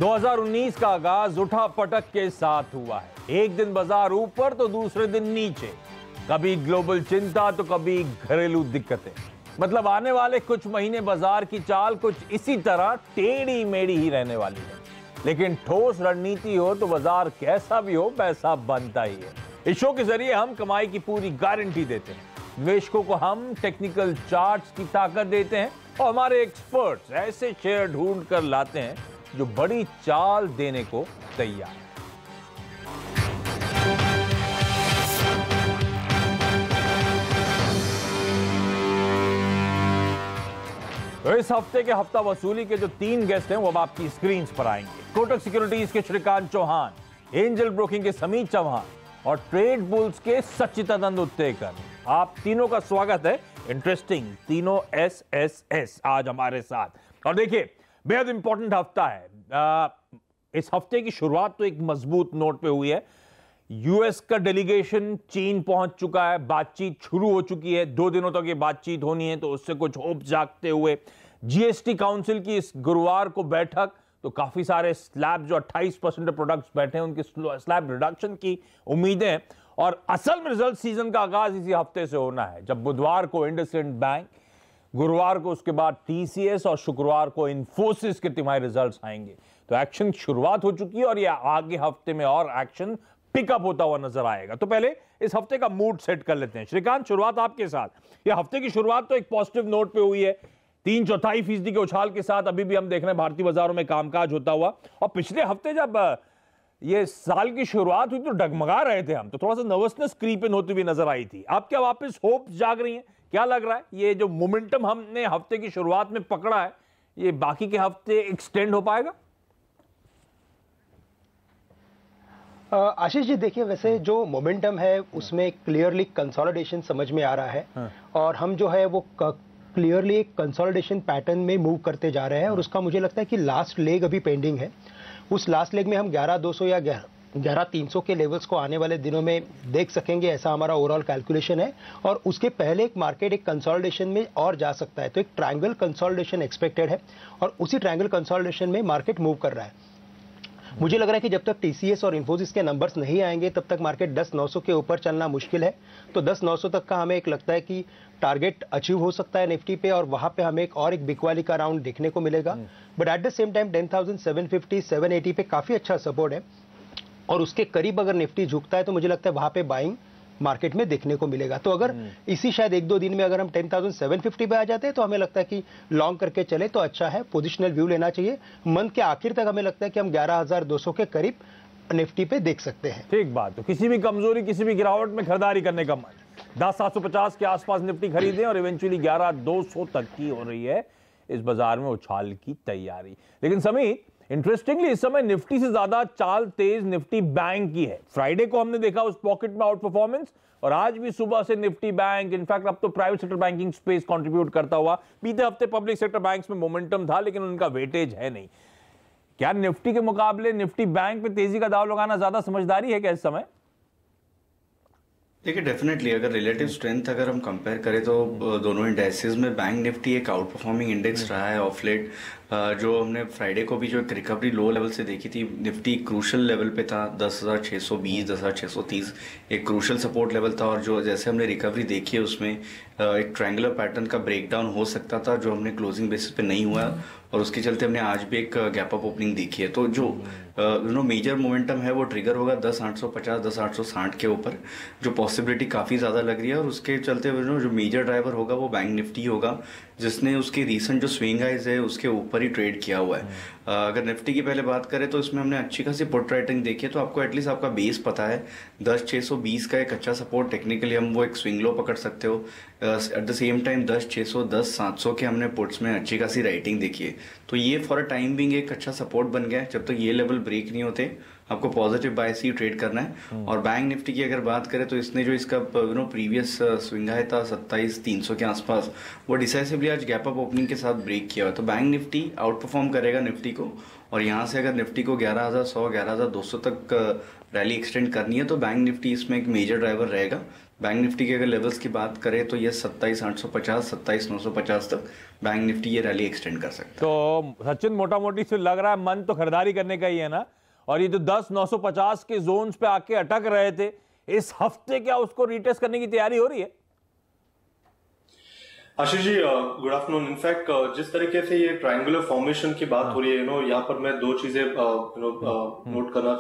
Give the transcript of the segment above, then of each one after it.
2019 का आगाज उठा पटक के साथ हुआ है। एक दिन बाजार ऊपर तो दूसरे दिन नीचे, कभी ग्लोबल चिंता तो कभी घरेलू दिक्कतें। मतलब आने वाले कुछ महीने बाजार की चाल कुछ इसी तरह टेढ़ी मेढ़ी ही रहने वाली है। लेकिन ठोस रणनीति हो तो बाजार कैसा भी हो पैसा बनता ही है। इस शो के जरिए हम कमाई की पूरी गारंटी देते हैं। निवेशकों को हम टेक्निकल चार्ट्स की ताकत देते हैं और हमारे एक्सपर्ट्स ऐसे शेयर ढूंढ कर लाते हैं जो बड़ी चाल देने को तैयार है। तो इस हफ्ते के हफ्ता वसूली के जो 3 गेस्ट हैं वो अब आपकी स्क्रीन पर आएंगे। कोटक सिक्योरिटीज के श्रीकांत चौहान, एंजल ब्रोकिंग के समीर चौहान और ट्रेड बुल्स के सच्चिदानंद उत्तेकर। आप तीनों का स्वागत है। इंटरेस्टिंग तीनों एस आज हमारे साथ। और देखिए बेहद इंपॉर्टेंट हफ्ता है। इस हफ्ते की शुरुआत तो एक मजबूत नोट पे हुई है। यूएस का डेलीगेशन चीन पहुंच चुका है, बातचीत शुरू हो चुकी है। 2 दिनों तक ये बातचीत होनी है, तो उससे कुछ होप जागते हुए जीएसटी काउंसिल की इस गुरुवार को बैठक, तो काफी सारे स्लैब जो 28% प्रोडक्ट्स बैठे हैं उनकी स्लैब रिडक्शन की उम्मीदें हैं। और असल में रिजल्ट सीजन का आगाज इसी हफ्ते से होना है, जब बुधवार को इंडसइंड बैंक, गुरुवार को उसके बाद टीसीएस और शुक्रवार को इन्फोसिस के तिमाही रिजल्ट्स आएंगे। तो एक्शन शुरुआत हो चुकी है और यह आगे हफ्ते में और एक्शन पिकअप होता हुआ नजर आएगा। तो पहले इस हफ्ते का मूड सेट कर लेते हैं। श्रीकांत, शुरुआत आपके साथ। यह हफ्ते की शुरुआत तो एक पॉजिटिव नोट पे हुई है। 3/4% के उछाल के साथ अभी भी हम देख रहे हैं भारतीय बाजारों में कामकाज होता हुआ। और पिछले हफ्ते जब ये साल की शुरुआत हुई तो डगमगा रहे थे हम, तो थोड़ा सा नर्वसनेस क्रीप इन होती हुई नजर आई थी। अब क्या वापस होप जाग रही है? क्या लग रहा है ये जो मोमेंटम हमने हफ्ते की शुरुआत में पकड़ा है, ये बाकी के हफ्ते एक्सटेंड हो पाएगा? आशीष जी, देखिए वैसे जो मोमेंटम है उसमें क्लियरली कंसोलिडेशन समझ में आ रहा है। और हम जो है वो क्लियरली एक कंसोलिडेशन पैटर्न में मूव करते जा रहे हैं। और उसका मुझे लगता है कि लास्ट लेग अभी पेंडिंग है। उस लास्ट लेग में हम 11,200 या 11,300 के लेवल्स को आने वाले दिनों में देख सकेंगे, ऐसा हमारा ओवरऑल कैलकुलेशन है। और उसके पहले एक मार्केट एक कंसोलिडेशन में और जा सकता है। तो एक ट्रायंगल कंसोलिडेशन एक्सपेक्टेड है और उसी ट्रायंगल कंसोलिडेशन में मार्केट मूव कर रहा है। मुझे लग रहा है कि जब तक टीसीएस और इन्फोसिस के नंबर्स नहीं आएंगे तब तक मार्केट 10,900 के ऊपर चलना मुश्किल है। तो 10,900 तक का हमें एक लगता है कि टारगेट अचीव हो सकता है निफ्टी पे, और वहां पे हमें और एक बिकवाली का राउंड देखने को मिलेगा। But at the same time 10,750 780 पे काफी अच्छा सपोर्ट है और उसके करीब अगर निफ्टी झुकता है तो मुझे लगता है वहां पे बाइंग मार्केट में देखने को मिलेगा। तो अगर इसी शायद 1-2 दिन में अगर हम 10,750 पे आ जाते हैं तो हमें लगता है कि लॉन्ग करके चले तो अच्छा है, पोजिशनल व्यू लेना चाहिए। मंथ के आखिर तक हमें लगता है कि हम 11,200 के करीब निफ्टी पे देख सकते हैं। ठीक बात। तो किसी भी कमजोरी, किसी भी गिरावट में खरीदारी करने का मन, 10,750 के आसपास निफ्टी खरीदें और इवेंचुअली 11,200 तक की हो रही है इस बाजार में उछाल की तैयारी। लेकिन समीर, इंटरेस्टिंगली इस समय निफ्टी से ज्यादा चाल तेज निफ्टी बैंक की है। फ्राइडे को हमने देखा उस पॉकेट में आउट परफॉर्मेंस, और आज भी सुबह से निफ्टी बैंक, इनफैक्ट अब तो private sector banking space contribute करता हुआ। बीते हफ्ते पब्लिक सेक्टर बैंक्स में मोमेंटम था लेकिन उनका वेटेज है नहीं। क्या निफ्टी के मुकाबले निफ्टी बैंक पे तेजी का दाव लगाना ज्यादा समझदारी है क्या इस समय? देखिए डेफिनेटली अगर रिलेटिव स्ट्रेंथ अगर हम कंपेयर करें तो दोनों इंडेक्सेस में बैंक निफ्टी एक आउट परफॉर्मिंग इंडेक्स रहा है ऑफ लेट। जो हमने फ्राइडे को भी जो एक रिकवरी लो लेवल से देखी थी, निफ्टी क्रूशल लेवल पे था 10,620 10,630 एक क्रूशल सपोर्ट लेवल था। और जो जैसे हमने रिकवरी देखी है उसमें एक ट्रायंगुलर पैटर्न का ब्रेकडाउन हो सकता था जो हमने क्लोजिंग बेसिस पे नहीं हुआ, और उसके चलते हमने आज भी एक गैप अप ओपनिंग देखी है। तो जो मेजर मोमेंटम है वो ट्रिगर होगा 10,850 10,860 के ऊपर, जो पॉसिबिलिटी काफ़ी ज़्यादा लग रही है। और उसके चलते जो मेजर ड्राइवर होगा वो बैंक निफ्टी होगा, जिसने उसके रिसेंट जो स्विंग हाइज है उसके ऊपर ही ट्रेड किया हुआ है। अगर निफ्टी की पहले बात करें तो इसमें हमने अच्छी खासी पुट राइटिंग देखी है, तो आपको एटलीस्ट आपका बेस पता है 10,620 का एक अच्छा सपोर्ट, टेक्निकली हम वो एक स्विंग लो पकड़ सकते हो। एट द सेम टाइम 10,600 10,700 के हमने पुट्स में अच्छी खासी राइटिंग देखी है। तो ये फॉर अ टाइम बिंग एक अच्छा सपोर्ट बन गया है। जब तक ये लेवल ब्रेक नहीं होते आपको पॉजिटिव बायस ही ट्रेड करना है। और बैंक निफ्टी की अगर बात करें तो इसने जो इसका प्रीवियस स्विंग हाई था 27,300 के आसपास, वो डिसाइसिवली आज गैप अप ओपनिंग के साथ ब्रेक किया हुआ। तो बैंक निफ्टी आउट परफॉर्म करेगा निफ्टी को, और यहाँ से अगर निफ्टी को 11,100 11,200 तक रैली एक्सटेंड करनी है तो बैंक निफ्टी इसमें एक मेजर ड्राइवर रहेगा। बैंक निफ्टी के अगर लेवल्स की बात करें तो ये 27,850 27,950 तक बैंक निफ्टी ये रैली एक्सटेंड कर सकता है। तो सचिन, मोटा मोटी से लग रहा है मन तो खरीदारी करने का ही है ना, और ये जो 10,950 के जोन्स पे आके अटक रहे थे, इस हफ्ते क्या उसको रीटेस्ट करने की तैयारी हो रही है? Ashish ji, good afternoon. In fact जिस तरीके से ये ट्रायंगुलर फॉर्मेशन की बात हो रही है, यहाँ पर मैं दो चीजें नोट करना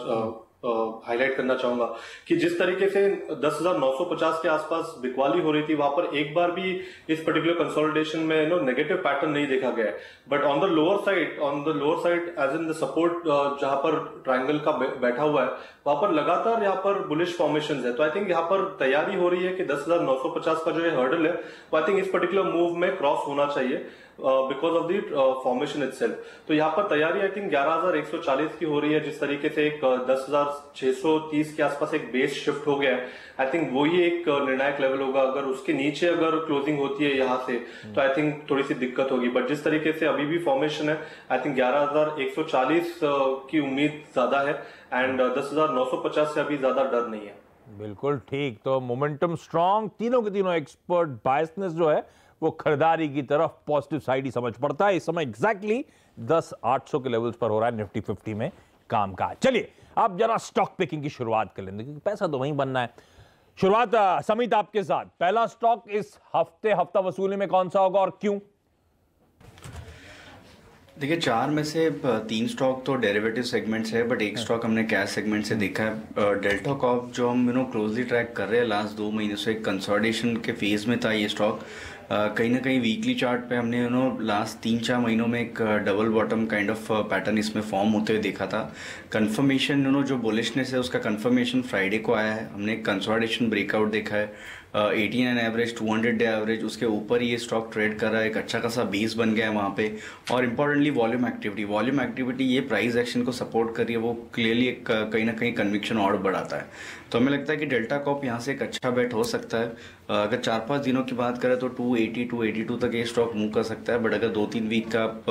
हाईलाइट करना चाहूंगा कि जिस तरीके से 10,950 के आसपास बिकवाली हो रही थी, वहां पर एक बार भी इस पर्टिकुलर कंसोलिडेशन में नेगेटिव पैटर्न नहीं देखा गया है। But on the lower side edge in the support जहां पर ट्रायंगल का बैठा हुआ है, वहां पर लगातार यहाँ पर बुलिश फॉर्मेशन है। तो आई थिंक यहाँ पर तैयारी हो रही है कि 10,950 का जो ये हर्डल है, वो आई थिंक इस पर्टिकुलर मूव में क्रॉस होना चाहिए because of the formation itself. तो यहाँ पर तैयारी आई थिंक 11,140 की हो रही है। जिस तरीके से एक 10,630 के आसपास एक बेस शिफ्ट हो गया है, आई थिंक वही एक निर्णायक लेवल होगा। अगर उसके नीचे अगर क्लोजिंग होती है यहाँ से, तो आई थिंक थोड़ी सी दिक्कत होगी। बट जिस तरीके से अभी भी फॉर्मेशन है, आई थिंक 11,140 की उम्मीद ज्यादा है एंड 10,950 से अभी ज्यादा डर नहीं है। बिल्कुल ठीक। तो मोमेंटम स्ट्रांग, तीनों के तीनों एक्सपर्ट बायसनेस जो है वो खरीदारी की तरफ पॉजिटिव साइड ही समझ पड़ता है। इस समय एग्जैक्टली 10,800 के लेवल्स पर हो रहा है निफ्टी 50 में कामकाज। चलिए अब जरा स्टॉक पिकिंग की शुरुआत कर लेंगे, क्योंकि पैसा तो वहीं बनना है। शुरुआत समित आपके साथ, पहला स्टॉक इस हफ्ते हफ्ता वसूली में कौन सा होगा और क्यों? देखिए, 4 में से 3 स्टॉक तो डेरिवेटिव सेगमेंट से है, बट एक स्टॉक हमने कैश सेगमेंट से देखा है। डेल्टा कॉर्प जो हम क्लोजली ट्रैक कर रहे हैं लास्ट 2 महीने से, एक कंसोलिडेशन के फेज में था ये स्टॉक। कहीं ना कहीं वीकली चार्ट पे हमने लास्ट 3-4 महीनों में एक double bottom kind of pattern इसमें फॉर्म होते हुए देखा था। कंफर्मेशन जो बुलिशनेस है उसका कंफर्मेशन फ्राइडे को आया है। हमने एक कंसोलिडेशन ब्रेकआउट देखा है, 89 एवरेज 200 डे एवरेज उसके ऊपर ये स्टॉक ट्रेड कर रहा है। एक अच्छा खासा बेस बन गया है वहाँ पे। और इंपॉर्टेंटली वॉल्यूम एक्टिविटी ये प्राइस एक्शन को सपोर्ट कर रही है, वो क्लियरली एक कहीं ना कहीं कन्विक्शन और बढ़ाता है। तो हमें लगता है कि डेल्टा कॉर्प यहाँ से एक अच्छा बेट हो सकता है। अगर 4-5 दिनों की बात करें तो 280-282 तक ये स्टॉक मूव कर सकता है। बट अगर 2-3 वीक का आप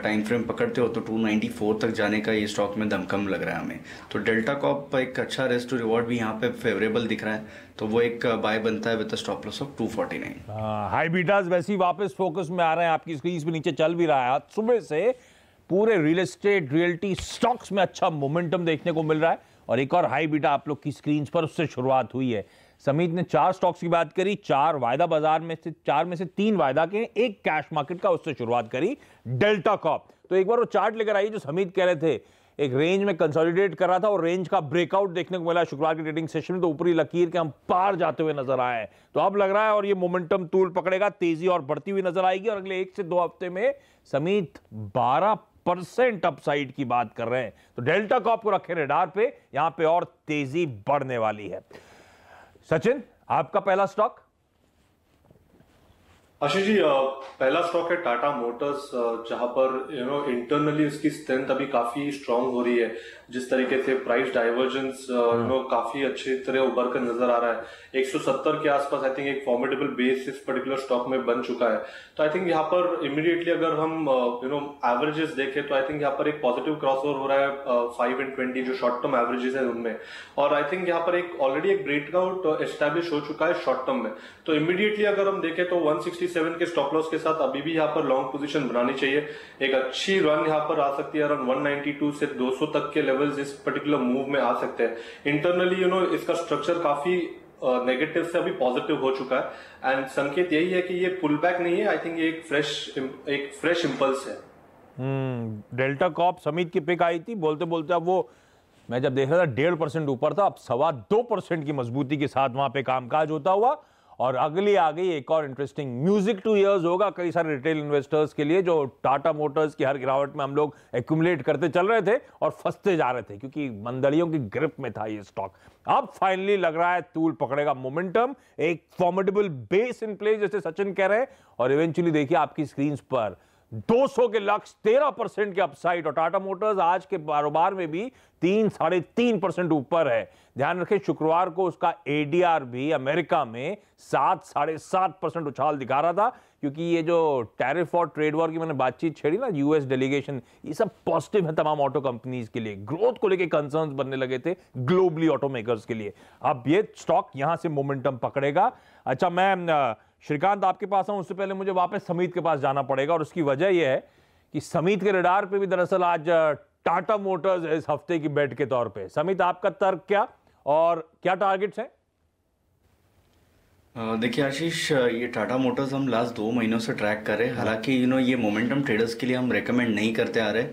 टाइम फ्रेम पकड़ते हो तो 294 तक जाने का ये स्टॉक में दमकम लग रहा है हमें। तो डेल्टा कॉर्प एक अच्छा रिस्क टू रिवॉर्ड भी यहाँ पे फेवरेबल दिख रहा है, तो वो एक बाय बनता है with stop loss of 249। High betas वैसे ही वापस फोकस में आ रहे हैं, आपकी स्क्रीन पे नीचे चल भी रहा है। आज सुबह से पूरे रियल एस्टेट रियल्टी स्टॉक्स में अच्छा मोमेंटम देखने को मिल रहा है, और एक और हाई बीटा आप लोग की स्क्रीन पर उससे शुरुआत हुई है। समीत ने 4 स्टॉक्स की बात करी, 4 वायदा बाजार में से, 4 में से 3 वायदा के, एक कैश मार्केट का, उससे शुरुआत करी डेल्टा कॉर्प। तो एक बार वो चार्ट लेकर आइए जो समीत कह रहे थे, एक रेंज में कंसोलिडेट कर रहा था और रेंज का ब्रेकआउट देखने को मिला शुक्रवार के ट्रेडिंग सेशन में। तो ऊपरी लकीर के हम पार जाते हुए नजर आए हैं, तो अब लग रहा है और ये मोमेंटम तूल पकड़ेगा, तेजी और बढ़ती हुई नजर आएगी। और अगले 1 से 2 हफ्ते में समीत 12% अपसाइड की बात कर रहे हैं। तो डेल्टा कॉर्प को रखे रडार पे, यहां पे और तेजी बढ़ने वाली है। सचिन, आपका पहला स्टॉक? आशीष जी, पहला स्टॉक है टाटा मोटर्स, जहां पर इंटरनली उसकी स्ट्रेंथ अभी काफी स्ट्रांग हो रही है। जिस तरीके से प्राइस डाइवर्जेंस काफी अच्छी तरह उभर कर नजर आ रहा है। 170 के आसपास आई थिंक एक फॉर्मेडेबल बेस इस पर्टिकुलर स्टॉक में बन चुका है। तो आई थिंक यहाँ पर इमीडिएटली अगर हम एवरेजेस देखें तो आई थिंक यहाँ पर एक पॉजिटिव क्रॉसओवर हो रहा है 5 and 20 जो शॉर्ट टर्म एवरेजेस है उनमें। और आई थिंक यहाँ पर एक ऑलरेडी एक ब्रेकआउट एस्टैब्लिश हो चुका है शॉर्ट टर्म में। तो इमीडिएटली अगर हम देखें तो 167 के स्टॉप लॉस के साथ अभी भी यहाँ पर लॉन्ग पोजीशन बनानी चाहिए। एक अच्छी रन यहाँ पर आ सकती है, अराउंड 192 से 200 तक के लेवल्स इस पर्टिकुलर मूव में आ सकते हैं। इंटरनली इसका स्ट्रक्चर काफी नेगेटिव से अभी पॉजिटिव हो चुका है एंड संकेत यही है कि ये पुल बैक नहीं है। आई थिंक ये एक फ्रेश इंपल्स है। डेल्टा कॉर्प समीत की पिक आई थी, बोलते बोलते अब वो, मैं जब देख रहा था 1.5% ऊपर था, अब 2.25% की मजबूती के साथ वहां पे कामकाज होता हुआ। और अगली आ गई एक और इंटरेस्टिंग म्यूजिक 2 इयर्स होगा कई सारे रिटेल इन्वेस्टर्स के लिए, जो टाटा मोटर्स की हर गिरावट में हम लोग एक्यूमुलेट करते चल रहे थे और फंसते जा रहे थे, क्योंकि मंदड़ियों की ग्रिप में था ये स्टॉक। अब फाइनली लग रहा है तूल पकड़ेगा मोमेंटम, एक फॉर्मिडेबल बेस इन प्लेस जैसे सचिन कह रहे हैं। और इवेंचुअली देखिए आपकी स्क्रीन पर 200 के लक्ष्य, 13% के अपसाइड, और टाटा मोटर्स आज के कारोबार में भी 3-3.5% ऊपर है। ध्यान रखें शुक्रवार को उसका एडीआर भी अमेरिका में 7-7.5% उछाल दिखा रहा था, क्योंकि ये जो टैरिफ और ट्रेड वॉर की मैंने बातचीत छेड़ी ना, यूएस डेलीगेशन, ये सब पॉजिटिव है तमाम ऑटो कंपनीज के लिए। ग्रोथ को लेके कंसर्न्स बनने लगे थे ग्लोबली ऑटो मेकर्स के लिए। अब ये स्टॉक यहां से मोमेंटम पकड़ेगा। अच्छा, मैं श्रीकांत आपके पास हूं, उससे पहले मुझे वापस समीत के पास जाना पड़ेगा, और उसकी वजह यह है कि समीत के रडार पे भी दरअसल आज टाटा मोटर्स इस हफ्ते की बेट के तौर पे। समीत, आपका तर्क क्या और क्या टारगेट्स हैं? देखिए आशीष, ये टाटा मोटर्स हम लास्ट 2 महीनों से ट्रैक कर रहे हैं। हालांकि ये मोमेंटम ट्रेडर्स के लिए हम रेकमेंड नहीं करते आ रहे।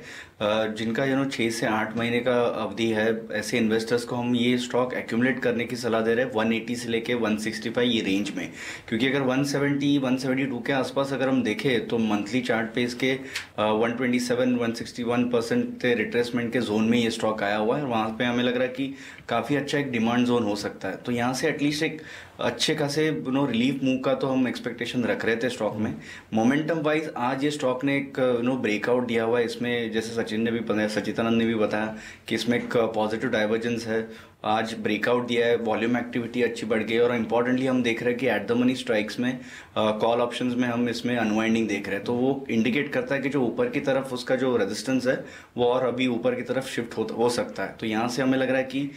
जिनका 6 से 8 महीने का अवधि है, ऐसे इन्वेस्टर्स को हम ये स्टॉक एक्यूमुलेट करने की सलाह दे रहे हैं 180 से लेके 165 ये रेंज में। क्योंकि अगर 170, 172 के आसपास अगर हम देखें तो मंथली चार्ट पे इसके 127, 161% रिट्रेसमेंट के जोन में ये स्टॉक आया हुआ है। वहां पे हमें लग रहा है कि काफी अच्छा एक डिमांड जोन हो सकता है। तो यहाँ से एटलीस्ट एक अच्छे खासे रिलीफ मूव का तो हम एक्सपेक्टेशन रख रहे थे स्टॉक में। मोमेंटम वाइज आज ये स्टॉक ने एक ब्रेकआउट दिया हुआ है। इसमें जैसे सचितानंद ने भी बताया कि इसमें एक पॉजिटिव डाइवर्जेंस है। आज ब्रेकआउट दिया है, वॉल्यूम एक्टिविटी अच्छी बढ़ गई, और इंपॉर्टेंटली हम देख रहे हैं कि एट द मनी स्ट्राइक्स में कॉल ऑप्शंस में हम इसमें अनवाइंडिंग देख रहे हैं। तो वो इंडिकेट करता है कि जो ऊपर की तरफ उसका जो रेजिस्टेंस है वो और अभी ऊपर की तरफ शिफ्ट हो सकता है। तो यहाँ से हमें लग रहा है कि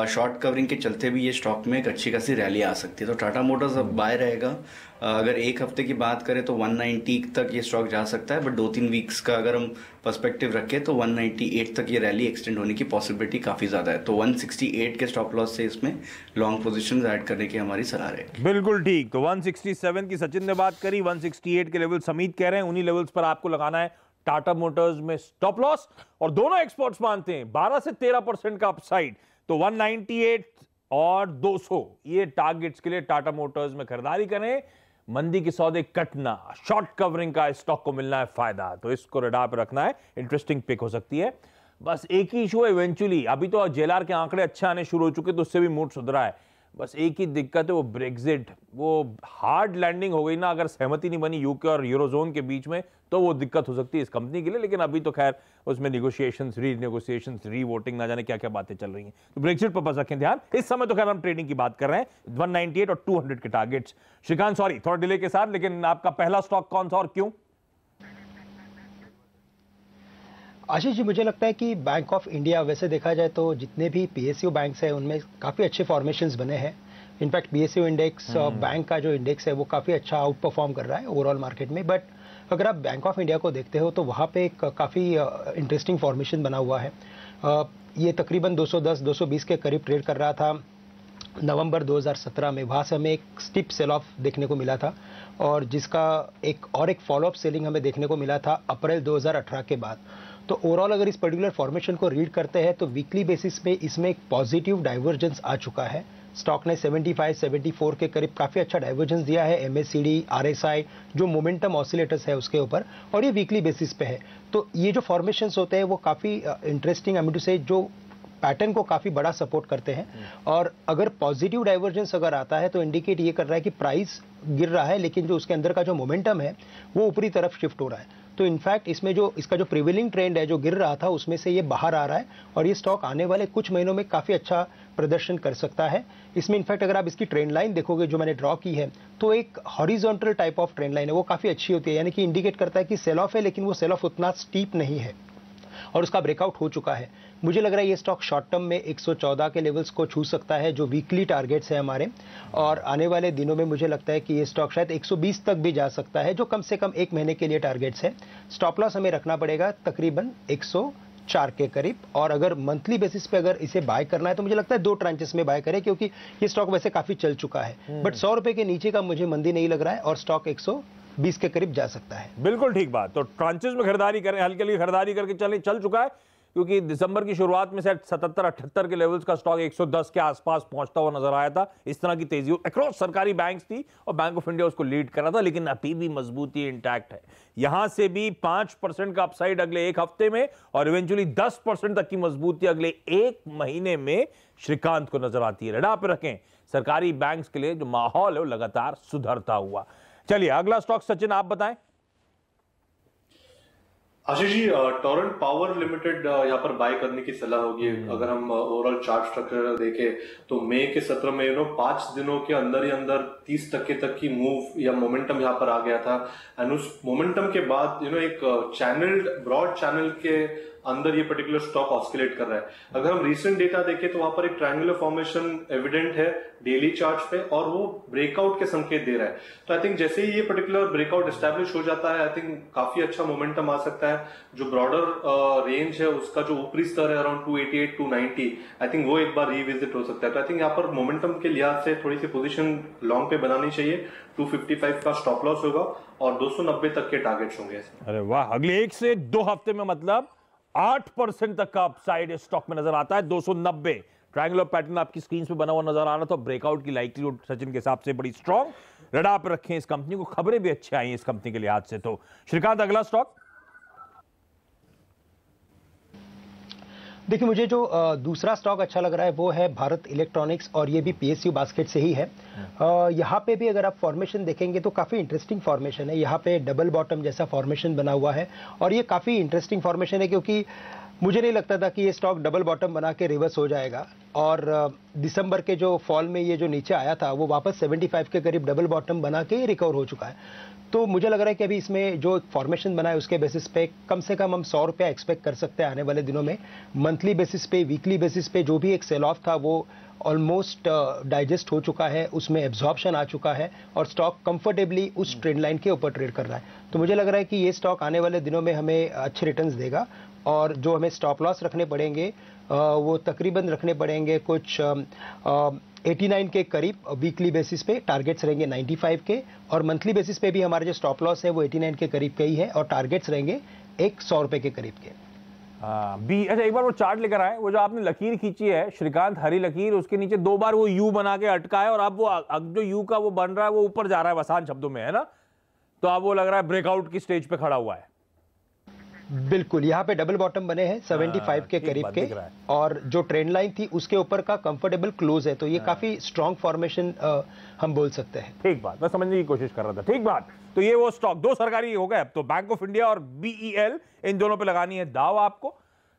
शॉर्ट कवरिंग के चलते भी ये स्टॉक में एक अच्छी खासी रैली आ सकती है। तो टाटा मोटर्स अब बाय रहेगा। अगर एक हफ्ते की बात करें तो 190 तक ये स्टॉक जा सकता है, बट 2-3 वीक्स का अगर हम पर्सपेक्टिव रखें तो 198 तक ये रैली एक्सटेंड होने की पॉसिबिलिटी काफी ज्यादा है। तो 168 के स्टॉप लॉस से इसमें लॉन्ग पोजीशंस ऐड करने की हमारी सलाह रहेगी। बिल्कुल ठीक। तो 167 की सचिन ने बात करी, 168 के लेवल समीत कह रहे हैं, उन्हीं लेवल्स पर आपको लगाना है टाटा मोटर्स में स्टॉप लॉस। और दोनों एक्सपर्ट्स मानते हैं 12 से 13% का अपसाइड। तो 198 और 200 ये टारगेट्स के लिए टाटा मोटर्स में खरीदारी करें। मंदी के सौदे कटना, शॉर्ट कवरिंग का स्टॉक को मिलना है फायदा, तो इसको रडार पर रखना है। इंटरेस्टिंग पिक हो सकती है। बस एक ही इशू है इवेंचुअली, अभी तो जेएलआर के आंकड़े अच्छे आने शुरू हो चुके, तो उससे भी मूड सुधरा है। बस एक ही दिक्कत है, वो ब्रेक्जिट, वो हार्ड लैंडिंग हो गई ना, अगर सहमति नहीं बनी यूके और यूरोजोन के बीच में, तो वो दिक्कत हो सकती है इस कंपनी के लिए। लेकिन अभी तो खैर उसमें नेगोशिएशंस, री-नेगोशिएशंस, री-वोटिंग, ना जाने क्या क्या बातें चल रही हैं। तो ब्रेक्जिट पर बस रखें ध्यान। इस समय तो खैर हम ट्रेडिंग की बात कर रहे हैं, 198 और 200 के टारगेट्स। श्रीकांत, सॉरी थोड़ा डिले के साथ, लेकिन आपका पहला स्टॉक कौन सा और क्यों? आशीष जी, मुझे लगता है कि बैंक ऑफ इंडिया, वैसे देखा जाए तो जितने भी पीएसयू बैंक्स हैं उनमें काफ़ी अच्छे फॉर्मेशंस बने हैं। इनफैक्ट पीएसयू इंडेक्स, बैंक का जो इंडेक्स है वो काफ़ी अच्छा आउट परफॉर्म कर रहा है ओवरऑल मार्केट में। बट अगर आप बैंक ऑफ इंडिया को देखते हो तो वहाँ पे काफ़ी इंटरेस्टिंग फॉर्मेशन बना हुआ है। ये तकरीबन 210-220 के करीब ट्रेड कर रहा था नवंबर 2017 में। वहाँ से हमें एक स्टिप सेल ऑफ देखने को मिला था, और जिसका एक फॉलोअप सेलिंग हमें देखने को मिला था अप्रैल 2018 के बाद। तो ओवरऑल अगर इस पर्टिकुलर फॉर्मेशन को रीड करते हैं तो वीकली बेसिस पे इसमें एक पॉजिटिव डाइवर्जेंस आ चुका है। स्टॉक ने 75-74 के करीब काफ़ी अच्छा डाइवर्जेंस दिया है एमएससीडी, आरएसआई, जो मोमेंटम ऑसिलेटर्स है उसके ऊपर, और ये वीकली बेसिस पे है। तो ये जो फॉर्मेशंस होते हैं वो काफ़ी इंटरेस्टिंग, आई मीन टू से, जो पैटर्न को काफी बड़ा सपोर्ट करते हैं। और अगर पॉजिटिव डाइवर्जेंस अगर आता है तो इंडिकेट ये कर रहा है कि प्राइस गिर रहा है, लेकिन जो उसके अंदर का जो मोमेंटम है वो ऊपरी तरफ शिफ्ट हो रहा है। तो इनफैक्ट इसमें जो इसका जो प्रिवेलिंग ट्रेंड है, जो गिर रहा था, उसमें से ये बाहर आ रहा है, और ये स्टॉक आने वाले कुछ महीनों में काफी अच्छा प्रदर्शन कर सकता है। इसमें इनफैक्ट अगर आप इसकी ट्रेंड लाइन देखोगे जो मैंने ड्रॉ की है, तो एक horizontal type of trend line है, वो काफी अच्छी होती है, यानी कि इंडिकेट करता है कि सेल ऑफ है, लेकिन वो सेल ऑफ उतना स्टीप नहीं है, और उसका ब्रेकआउट हो चुका है। मुझे लग रहा है ये स्टॉक शॉर्ट टर्म में 114 के लेवल्स को छू सकता है, जो वीकली टारगेट्स है हमारे, और आने वाले दिनों में मुझे लगता है कि ये स्टॉक शायद 120 तक भी जा सकता है, जो कम से कम 1 महीने के लिए टारगेट्स है। स्टॉप लॉस हमें रखना पड़ेगा तकरीबन 104 के करीब, और अगर मंथली बेसिस पे अगर इसे बाय करना है तो मुझे लगता है 2 ट्रांचेस में बाय करें, क्योंकि ये स्टॉक वैसे काफी चल चुका है। बट 100 रुपए के नीचे का मुझे मंदी नहीं लग रहा है, और स्टॉक 120 के करीब जा सकता है। बिल्कुल ठीक बात। तो ट्रांचेस में खरीदारी करें, हल्की हल्की खरीदारी करके चल चुका है, क्योंकि दिसंबर की शुरुआत में शायद 77-78 के लेवल्स का स्टॉक 110 के आसपास पहुंचता हुआ नजर आया था। इस तरह की तेजी अक्रॉस सरकारी बैंक्स थी, और बैंक ऑफ इंडिया उसको लीड कर रहा था, लेकिन अभी भी मजबूती इंटैक्ट है। यहां से भी 5% का अपसाइड अगले एक हफ्ते में, और इवेंचुअली 10% तक की मजबूती अगले 1 महीने में श्रीकांत को नजर आती है। रडार पर रखें सरकारी बैंक्स के लिए जो माहौल है वो लगातार सुधरता हुआ। चलिए अगला स्टॉक सचिन आप बताएं। Ashish ji, Torrent power limited यहाँ पर बाय करने की सलाह होगी। अगर हम ओवरऑल चार्ट स्ट्रक्चर देखें तो मई के सत्र में 5 दिनों के अंदर ही अंदर 30% तक की मूव या मोमेंटम यहाँ पर आ गया था। एंड उस मोमेंटम के बाद एक चैनल्ड ब्रॉड चैनल के अंदर ये पर्टिकुलर स्टॉक ऑस्किलेट कर रहा है। अगर हम रीसेंट डेटा देखें तो वहां पर एक ट्रायंगुलर फॉर्मेशन एविडेंट है डेली चार्ट पे और वो ब्रेकआउट के संकेत दे रहा है। तो आई थिंक जैसे ही ये पर्टिकुलर ब्रेकआउट एस्टैब्लिश हो जाता है, आई थिंक काफी अच्छा मोमेंटम आ सकता है। जो ब्रॉडर रेंज है उसका जो ऊपरी स्तर है अराउंड 288 290, आई थिंक वो एक बार रिविजिट हो सकता है। तो आई थिंक यहाँ पर मोमेंटम के लिहाज से थोड़ी सी पोजीशन लॉन्ग पे बनानी चाहिए। 255 का स्टॉप लॉस होगा और 290 तक के टारगेट्स होंगे। अरे वाह, अगले 1 से 2 हफ्ते में मतलब 8% तक का अपसाइड स्टॉक में नजर आता है। 290 ट्रायंगुलर पैटर्न आपकी स्क्रीन पे बना हुआ नजर आ रहा था। ब्रेकआउट की लाइक्लीहुड सचिन के हिसाब से बड़ी स्ट्रॉन्ग। रडार पे रखें इस कंपनी को, खबरें भी अच्छी आई हैं इस कंपनी के लिहाज से। तो श्रीकांत, अगला स्टॉक देखिए, मुझे जो दूसरा स्टॉक अच्छा लग रहा है वो है भारत इलेक्ट्रॉनिक्स, और ये भी पीएसयू बास्केट से ही है। यहाँ पे भी अगर आप फॉर्मेशन देखेंगे तो काफी इंटरेस्टिंग फॉर्मेशन है। यहाँ पे डबल बॉटम जैसा फॉर्मेशन बना हुआ है और ये काफी इंटरेस्टिंग फॉर्मेशन है क्योंकि मुझे नहीं लगता था कि ये स्टॉक डबल बॉटम बना के रिवर्स हो जाएगा। और दिसंबर के जो फॉल में ये जो नीचे आया था वो वापस 75 के करीब डबल बॉटम बना के रिकवर हो चुका है। तो मुझे लग रहा है कि अभी इसमें जो फॉर्मेशन बना है उसके बेसिस पे कम से कम हम 100 रुपया एक्सपेक्ट कर सकते हैं आने वाले दिनों में। मंथली बेसिस पे, वीकली बेसिस पे जो भी एक सेल ऑफ था वो ऑलमोस्ट डाइजेस्ट हो चुका है, उसमें एब्जॉर्प्शन आ चुका है और स्टॉक कंफर्टेबली उस ट्रेंड लाइन के ऊपर ट्रेड कर रहा है। तो मुझे लग रहा है कि ये स्टॉक आने वाले दिनों में हमें अच्छे रिटर्न्स देगा और जो हमें स्टॉप लॉस रखने पड़ेंगे वो तकरीबन रखने पड़ेंगे कुछ 89 के करीब वीकली बेसिस पे। टारगेट्स रहेंगे 95 के और मंथली बेसिस पे भी हमारे जो स्टॉप लॉस है वो 89 के करीब के ही है और टारगेट्स रहेंगे 100 रुपए के करीब के। अच्छा, एक बार वो चार्ट लेकर आए, वो जो आपने लकीर खींची है श्रीकांत, हरी लकीर, उसके नीचे 2 बार वो यू बना के अटका है और अब जो यू का वो बन रहा है वो ऊपर जा रहा है, आसान शब्दों में, है ना? तो अब वो लग रहा है ब्रेकआउट की स्टेज पे खड़ा हुआ है। बिल्कुल, यहाँ पे डबल बॉटम बने हैं 75 के करीब के और जो ट्रेंड लाइन थी उसके ऊपर का कंफर्टेबल क्लोज है। तो ये काफी स्ट्रॉन्ग फॉर्मेशन हम बोल सकते हैं। ठीक बात, मैं समझने की कोशिश कर रहा था। ठीक बात, तो ये वो स्टॉक 2 सरकारी हो गए। अब तो बैंक ऑफ इंडिया और BEL, इन दोनों पे लगानी है दाव आपको।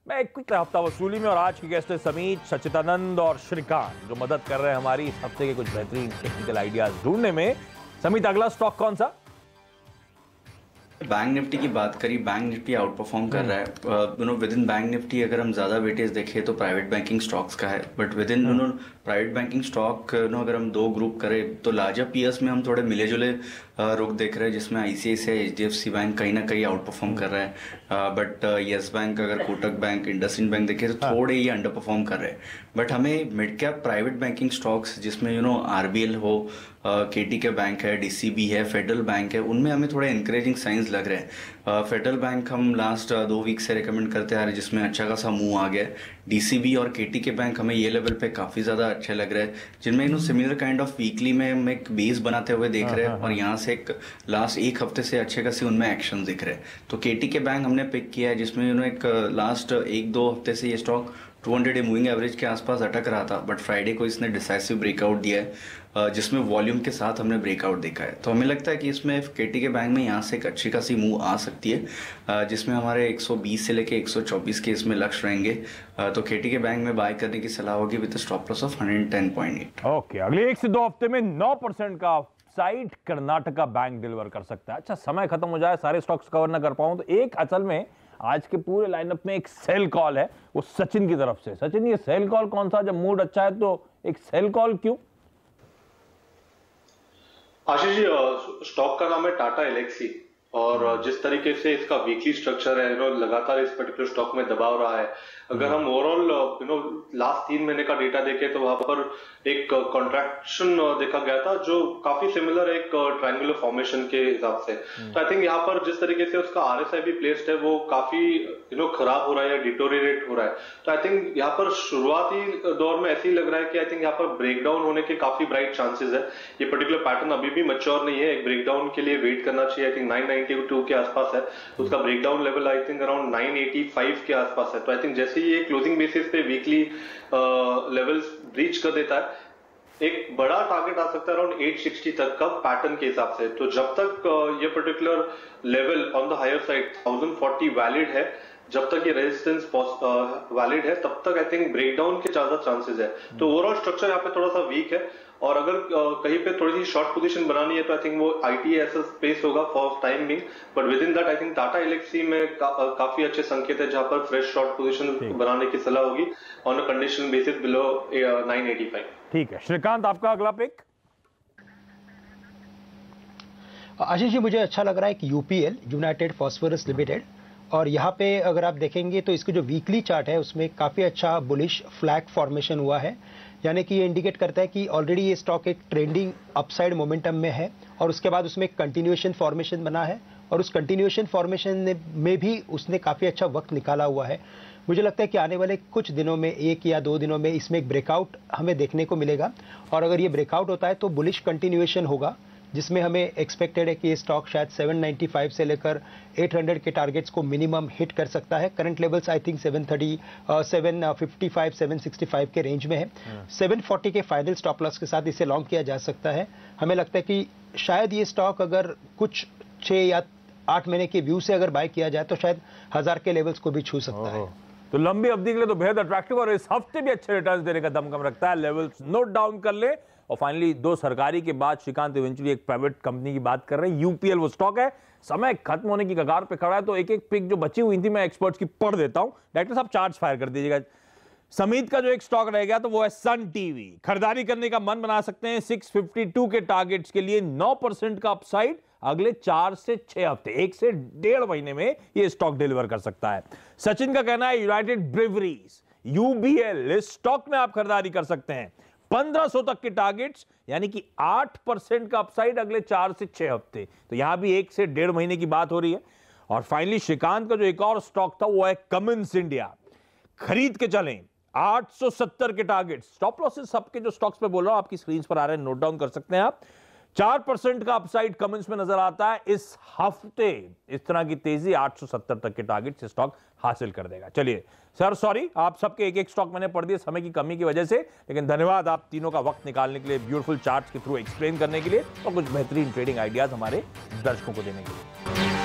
मैं एक क्विक हफ्ता वसूली में, और आज की गेस्ट है समीत, सचिदानंद और श्रीकांत, जो मदद कर रहे हैं हमारी इस हफ्ते के कुछ बेहतरीन टेक्निकल आइडियाज ढूंढने में। समीत, अगला स्टॉक कौन सा? बैंक निफ्टी की बात करी, बैंक निफ्टी आउट परफॉर्म कर रहा है। विद इन बैंक निफ्टी अगर हम ज्यादा वेटेज देखें तो प्राइवेट बैंकिंग स्टॉक्स का है, but with in private banking stock अगर हम 2 ग्रुप करें तो लार्जर पीएस में हम थोड़े मिले जुले रुख देख रहे हैं, जिसमें ICICI HDFC बैंक कहीं ना कहीं आउट परफॉर्म कर रहा है। बट येस बैंक, अगर कोटक बैंक, इंडसइंड बैंक देखें तो थोड़े ये अंडर परफॉर्म कर रहे हैं। बट हमें mid cap private banking stocks जिसमें RBL हो, KT के बैंक है, DCB है, फेडरल बैंक है, उनमें हमें थोड़े इंकरेजिंग साइंस लग रहे हैं। फेडरल बैंक हम लास्ट 2 वीक से रिकमेंड करते आ रहे हैं, जिसमें अच्छा खासा मूव आ गया है। DCB और KT के बैंक हमें ये लेवल पे काफी ज्यादा अच्छे लग रहे हैं, जिनमें सिमिलर काइंड ऑफ वीकली में हम एक बेस बनाते हुए देख रहे हैं और यहाँ से एक लास्ट 1 हफ्ते से अच्छे खासे उनमें एक्शन दिख रहे हैं। तो KT के बैंक हमने पिक किया है, जिसमें एक लास्ट 1-2 हफ्ते से ये स्टॉक 200 डे मूविंग एवरेज के आसपास अटक रहा था, बट फ्राइडे को इसने डिसाइसिव ब्रेकआउट दिया है, जिसमें वॉल्यूम के साथ हमने ब्रेकआउट देखा है। तो हमें लगता है कि इसमें KT के बैंक में यहाँ से एक अच्छी खासी मूव आ सकती है, जिसमें हमारे 120 से लेके 124 के इसमें लक्ष्य रहेंगे। तो KT के बैंक में बाय करने की सलाह होगी with stop loss of 110.8। Okay, अगले 1 से 2 हफ्ते में 9% का साइड कर्नाटका बैंक डिलीवर कर सकता है। अच्छा, समय खत्म हो जाए, सारे स्टॉक्स कवर ना कर पाऊं तो एक असल में आज के पूरे लाइनअप में एक सेल कॉल है, वो सचिन की तरफ से। सचिन, ये सेल कॉल कौन सा? जब मूड अच्छा है तो एक सेल कॉल क्यों? आशीष जी, स्टॉक का नाम है टाटा एलेक्सी और जिस तरीके से इसका वीकली स्ट्रक्चर है, लगातार इस पर्टिकुलर स्टॉक में दबाव रहा है। अगर हम ओवरऑल लास्ट 3 महीने का डेटा देखें तो वहां पर एक कॉन्ट्रैक्शन देखा गया था, जो काफी सिमिलर एक ट्रायंगुलर फॉर्मेशन के हिसाब से। तो आई थिंक यहाँ पर जिस तरीके से उसका RSI भी प्लेस्ड है वो काफी खराब हो रहा है या डिटोरिएट हो रहा है। तो आई थिंक यहाँ पर शुरुआती दौर में ऐसे ही लग रहा है कि आई थिंक यहाँ पर ब्रेकडाउन होने के काफी ब्राइट चांसेस है। ये पर्टिकुलर पैटर्न अभी भी मैच्योर नहीं है, एक ब्रेकडाउन के लिए वेट करना चाहिए। आई थिंक 992 के आसपास है, उसका breakdown level I think around 985 के आसपास है। तो आई थिंक जैसे ये क्लोजिंग बेसिस पे वीकली लेवल्स ब्रीच कर देता है, एक बड़ा टारगेट आ सकता है अराउंड 860 तक का पैटर्न के हिसाब से। तो जब तक ये particular level on the higher side 1040 valid है, जब तक ये रेजिस्टेंस वैलिड है, तब तक आई थिंक ब्रेकडाउन के ज्यादा चांसेस है। तो ओवरऑल स्ट्रक्चर यहाँ पे थोड़ा सा वीक है, और अगर कहीं पे थोड़ी सी शॉर्ट पोजीशन बनानी है तो आई थिंक वो ITSS स्पेस होगा for time being, but with in that I think Tata Elxsi में काफी अच्छे संकेत है जहां पर फ्रेश शॉर्ट पोजीशन बनाने की सलाह होगी on a condition basis below 985। ठीक है श्रीकांत, आपका अगला पिक। आशीष जी, मुझे अच्छा लग रहा है कि UPL, यूनाइटेड फॉस्फोरस लिमिटेड, और यहाँ पे अगर आप देखेंगे तो इसके जो वीकली चार्ट है उसमें काफी अच्छा बुलिश फ्लैग फॉर्मेशन हुआ है, यानी कि ये इंडिकेट करता है कि ऑलरेडी ये स्टॉक एक ट्रेंडिंग अपसाइड मोमेंटम में है, और उसके बाद उसमें कंटिन्यूएशन फॉर्मेशन बना है, और उस कंटिन्यूएशन फॉर्मेशन में भी उसने काफी अच्छा वक्त निकाला हुआ है। मुझे लगता है कि आने वाले कुछ दिनों में, 1 या 2 दिनों में इसमें एक ब्रेकआउट हमें देखने को मिलेगा, और अगर ये ब्रेकआउट होता है तो बुलिश कंटिन्यूएशन होगा, जिसमें हमें एक्सपेक्टेड है कि ये स्टॉक शायद 795 से लेकर 800 के टारगेट्स को मिनिमम हिट कर सकता है। करंट लेवल्स आई थिंक 755 765 के रेंज में है। 740 के फाइनल स्टॉप लॉस के साथ इसे लॉन्ग किया जा सकता है। हमें लगता है कि शायद ये स्टॉक अगर कुछ 6 या 8 महीने के व्यू से अगर बाय किया जाए तो शायद 1000 के लेवल्स को भी छू सकता है। तो लंबी अवधि के लिए तो बेहद अट्रैक्टिव, और इस हफ्ते भी अच्छे रिटर्न्स देने का दमखम रखता है। लेवल्स नोट डाउन कर ले। और फाइनली 2 सरकारी के बाद श्रीकांत इवेंचुअली एक प्राइवेट कंपनी की बात कर रहे हैं। UPL वो स्टॉक है, समय खत्म होने की कगार पे खड़ा है, तो एक एक पिक जो बची हुई थी मैं एक्सपर्ट्स की पढ़ देता हूं। डायरेक्टर साहब चार्ज फायर कर दीजिएगा। समीत का जो एक स्टॉक रह गया तो वो है सन टीवी। खरीदारी करने का मन बना सकते हैं 652 के टारगेट्स के लिए। 9% का अपसाइड अगले 4 से 6 हफ्ते, 1 से 1.5 महीने में ये स्टॉक डिलीवर कर सकता है। सचिन का कहना है यूनाइटेड ब्रेवरीज UBL, इस स्टॉक में आप खरीदारी कर सकते हैं। 1500 तक के टारगेट्स, यानी कि 8% का अपसाइड अगले 4 से 6 हफ्ते। तो यहां भी 1 से 1.5 महीने की बात हो रही है। और फाइनली श्रीकांत का जो एक और स्टॉक था वो है कमिंस इंडिया। खरीद के चलें, 870 के टारगेट। स्टॉप लॉसेस सबके जो स्टॉक्स पे बोल रहा हूं आपकी स्क्रीन पर आ रहे हैं, नोट डाउन कर सकते हैं आप। 4% का अपसाइड कमेंट्स में नजर आता है इस हफ्ते। इस तरह की तेजी 870 तक के टारगेट से स्टॉक हासिल कर देगा। चलिए सर, सॉरी आप सबके एक एक स्टॉक मैंने पढ़ दिए समय की कमी की वजह से, लेकिन धन्यवाद आप तीनों का वक्त निकालने के लिए, ब्यूटीफुल चार्ट्स के थ्रू एक्सप्लेन करने के लिए और कुछ बेहतरीन ट्रेडिंग आइडियाज हमारे दर्शकों को देने के लिए।